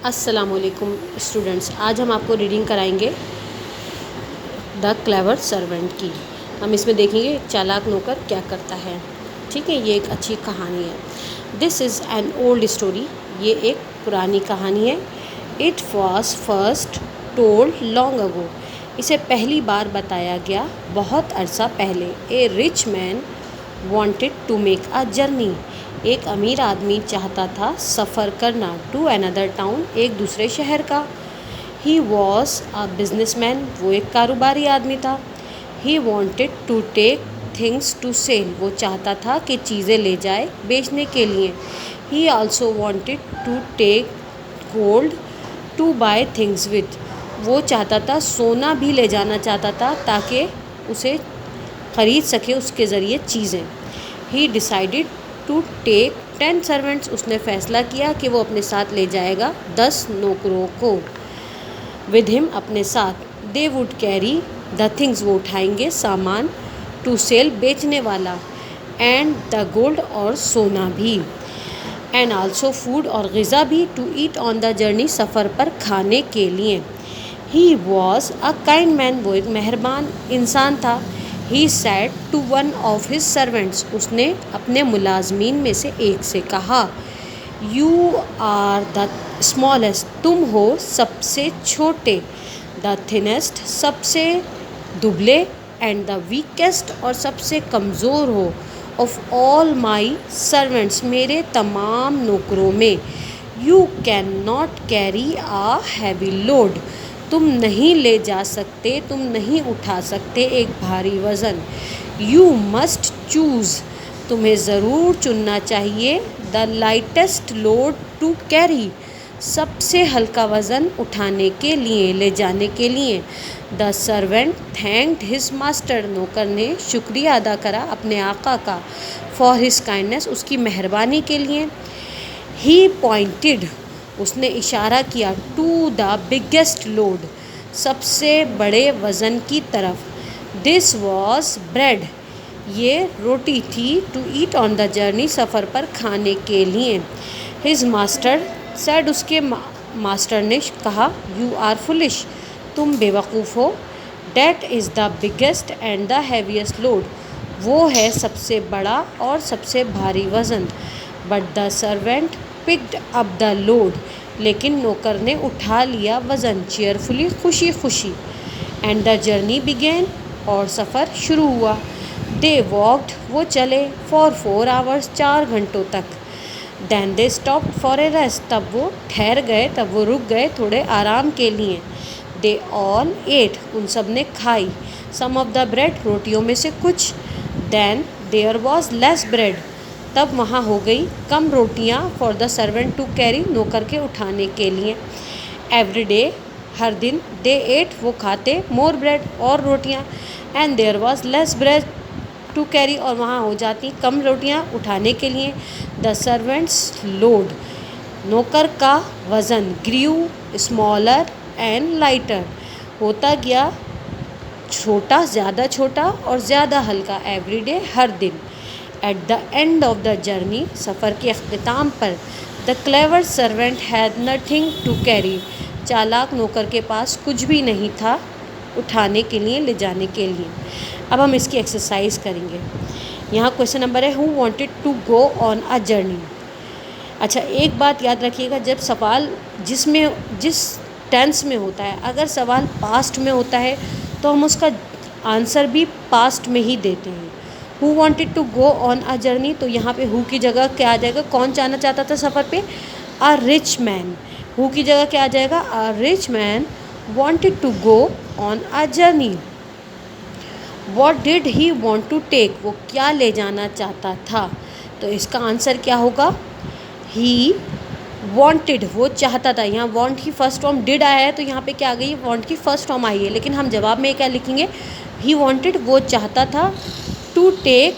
अस्सलामुअलैकुम स्टूडेंट्स, आज हम आपको रीडिंग कराएंगे द क्लेवर सर्वेंट की। हम इसमें देखेंगे एक चालाक नौकर क्या करता है। ठीक है, ये एक अच्छी कहानी है। This is an old story, ये एक पुरानी कहानी है। It was first told long ago, इसे पहली बार बताया गया बहुत अरसा पहले। A rich man wanted to make a journey, एक अमीर आदमी चाहता था सफ़र करना। टू अनदर टाउन, एक दूसरे शहर का। ही वॉज अ बिजनेसमैन, वो एक कारोबारी आदमी था। He wanted to take things to sell, वो चाहता था कि चीज़ें ले जाए बेचने के लिए। He also wanted to take gold to buy things with, वो चाहता था सोना भी ले जाना चाहता था ताकि उसे ख़रीद सके उसके ज़रिए चीज़ें। He decided to take 10 servants, उसने फ़ैसला किया कि वो अपने साथ ले जाएगा 10 नौकरों को। विद हिम, अपने साथ। They would carry the things, वो उठाएंगे सामान। टू सेल, बेचने वाला। एंड द गोल्ड, और सोना भी। एंड आल्सो फूड, और ग़िज़ा भी। To eat on the journey, सफ़र पर खाने के लिए। He was a kind man, वो एक मेहरबान इंसान था। He said to one of his servants, उसने अपने मुलाजमीन में से एक से कहा, यू आर द स्मॉलेस्ट, तुम हो सबसे छोटे। द थिनेस्ट, सबसे दुबले। एंड द वीकेस्ट, और सबसे कमज़ोर हो। ऑफ ऑल माई सर्वेंट्स, मेरे तमाम नौकरों में। You can not carry a heavy load, तुम नहीं ले जा सकते, तुम नहीं उठा सकते एक भारी वज़न। यू मस्ट चूज़, तुम्हें ज़रूर चुनना चाहिए। The lightest load to carry, सबसे हल्का वज़न उठाने के लिए, ले जाने के लिए। The servant thanked his master, नौकर ने शुक्रिया अदा करा अपने आका का। फॉर हिज काइंडनेस, उसकी मेहरबानी के लिए। ही पॉइंटेड, उसने इशारा किया। टू द बिगेस्ट लोड, सबसे बड़े वज़न की तरफ। दिस वॉज ब्रेड, ये रोटी थी। To eat on the journey, सफ़र पर खाने के लिए। हिज मास्टर सैड, उसके मास्टर ने कहा, यू आर फुलिश, तुम बेवकूफ़ हो। That is the biggest and the heaviest load, वो है सबसे बड़ा और सबसे भारी वज़न। But the servant picked up the load, लेकिन नौकर ने उठा लिया वज़न। चेयरफुली, खुशी खुशी। एंड द जर्नी बिगेन, और सफ़र शुरू हुआ। दे वॉकड, वो चले। फॉर 4 आवर्स, 4 घंटों तक। Then they stopped for a rest, तब वो ठहर गए, तब वो रुक गए थोड़े आराम के लिए। दे ऑल एट, उन सब ने खाई। सम ऑफ द ब्रेड, रोटियों में से कुछ। Then there was less bread, तब वहाँ हो गई कम रोटियाँ। For the servant to carry, नौकर के उठाने के लिए। एवरी डे, हर दिन। दे एट, वो खाते। मोर ब्रेड, और रोटियाँ। And there was less bread to carry, और वहाँ हो जाती कम रोटियाँ उठाने के लिए। द सर्वेंट्स लोड, नौकर का वज़न। ग्रीव स्मॉलर एंड लाइटर, होता गया छोटा, ज़्यादा छोटा और ज़्यादा हल्का। एवरी डे, हर दिन। At the end of the journey, सफ़र के अख्ताम पर। The clever servant had nothing to carry, चालाक नौकर के पास कुछ भी नहीं था उठाने के लिए, ले जाने के लिए। अब हम इसकी एक्सरसाइज करेंगे। यहाँ क्वेश्चन नंबर है, who wanted to go on a journey. अच्छा, एक बात याद रखिएगा, जब सवाल जिस टेंस में होता है, अगर सवाल पास्ट में होता है तो हम उसका आंसर भी पास्ट में ही देते हैं। Who wanted to go on a journey, तो यहाँ पे हु की जगह क्या आ जाएगा, कौन जाना चाहता था सफ़र पे, अ रिच मैन। हु की जगह क्या आ जाएगा, a rich man wanted to go on a journey. What did he want to take, वो क्या ले जाना चाहता था, तो इसका आंसर क्या होगा, ही वांटेड, वो चाहता था। यहाँ वांट की फर्स्ट फॉर्म डिड आया है, तो यहाँ पे क्या आ गई, वांट की फर्स्ट फॉर्म आई है, लेकिन हम जवाब में क्या लिखेंगे, ही वांटेड, वो चाहता था। To take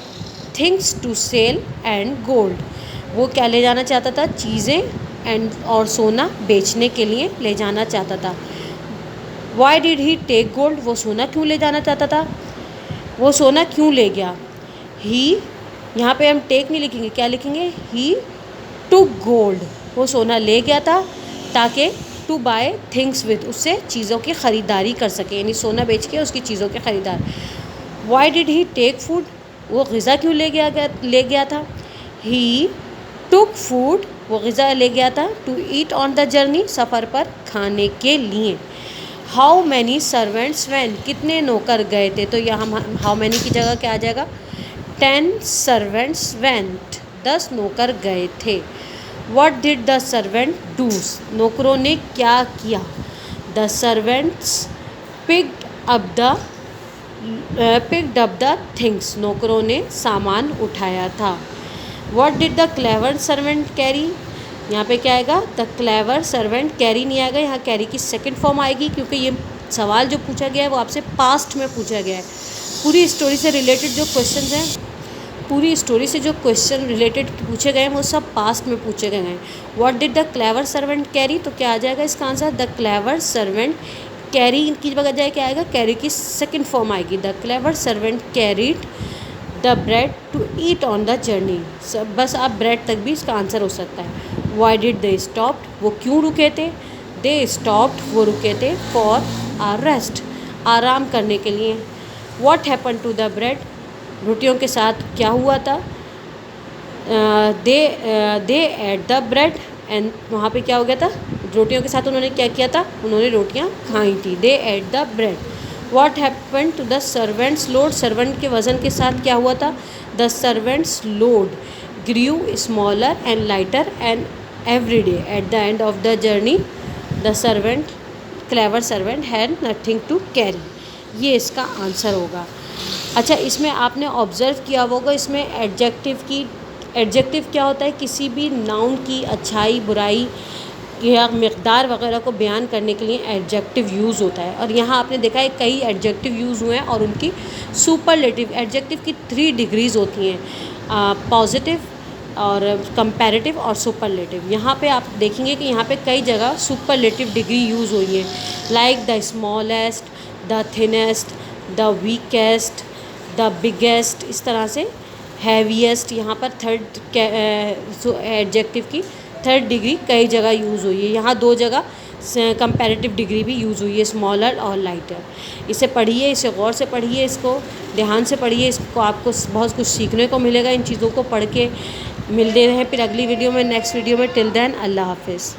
things to sell and gold, वो क्या ले जाना चाहता था, चीज़ें एंड और सोना बेचने के लिए ले जाना चाहता था। Why did he take gold, वो सोना क्यों ले जाना चाहता था, वो सोना क्यों ले गया। ही, यहाँ पे हम टेक नहीं लिखेंगे, क्या लिखेंगे, ही टुक गोल्ड, वो सोना ले गया था। ताकि टू बाय थिंग्स विथ, उससे चीज़ों की ख़रीदारी कर सके, यानी सोना बेच के उसकी चीज़ों के ख़रीदार। Why did he take food, वो ग़िज़ा क्यों ले गया था। ही टुक फूड, वो ग़िज़ा ले गया था। To eat on the journey, सफ़र पर खाने के लिए। हाउ मैनी सर्वेंट्स वैन, कितने नौकर गए थे, तो यहाँ हाउ मैनी की जगह क्या आ जाएगा 10 सर्वेंट्स वेंट, 10 नौकर गए थे। What did the servant do, नौकरों ने क्या किया। The servants picked up the things, नौकरों ने सामान उठाया था। What did the clever servant carry, यहाँ पे क्या आएगा द क्लेवर सर्वेंट, कैरी नहीं आएगा, यहाँ कैरी की सेकंड फॉर्म आएगी, क्योंकि ये सवाल जो पूछा गया है वो आपसे पास्ट में पूछा गया है। पूरी स्टोरी से रिलेटेड जो क्वेश्चंस हैं, पूरी स्टोरी से जो क्वेश्चन रिलेटेड पूछे गए हैं वो सब पास्ट में पूछे गए हैं। What did the clever servant carry, तो क्या आ जाएगा इसका answer the clever servant carry की बजाय क्या आएगा, कैरी की सेकंड फॉर्म आएगी। The clever servant carried the bread to eat on the journey, बस आप ब्रेड तक भी इसका आंसर हो सकता है। वाई डिड दे स्टॉप्ड, वो क्यों रुके थे। दे स्टॉप्ड, वो रुके थे फॉर आर रेस्ट, आराम करने के लिए। What happen to the bread, रोटियों के साथ क्या हुआ था। They ate the bread and, वहाँ पे क्या हो गया था, रोटियों के साथ उन्होंने क्या किया था, उन्होंने रोटियाँ खाई थी। They ate the bread. What happen to the servant's load, servant के वज़न के साथ क्या हुआ था। The servant's load grew smaller and lighter and every day. At the end of the journey the servant clever servant had nothing to carry, ये इसका answer होगा। अच्छा, इसमें आपने ऑब्ज़र्व किया होगा, इसमें एडजेक्टिव क्या होता है, किसी भी नाउन की अच्छाई बुराई या मिक़दार वगैरह को बयान करने के लिए एडजेक्टिव यूज़ होता है। और यहाँ आपने देखा है कई एडजेक्टिव यूज़ हुए हैं और उनकी सुपरलेटिव, एडजेक्टिव की 3 डिग्रीज़ होती हैं, पॉजिटिव और कंपैरेटिव और सुपरलेटिव। यहाँ पे आप देखेंगे कि यहाँ पे कई जगह सुपरलेटिव डिग्री यूज़ हुई है, like the smallest, the thinnest, the weakest, the biggest, इस तरह से हैवीएस्ट। यहाँ पर थर्ड एडजेक्टिव की 3rd डिग्री कई जगह यूज़ हुई है। यहाँ 2 जगह कंपैरेटिव डिग्री भी यूज़ हुई है, स्मॉलर और लाइटर। इसे पढ़िए, इसे गौर से पढ़िए, इसको ध्यान से पढ़िए, इसको आपको बहुत कुछ सीखने को मिलेगा इन चीज़ों को पढ़ के। मिलते हैं फिर अगली वीडियो में, नेक्स्ट वीडियो में। टिल देन अल्लाह हाफिज़।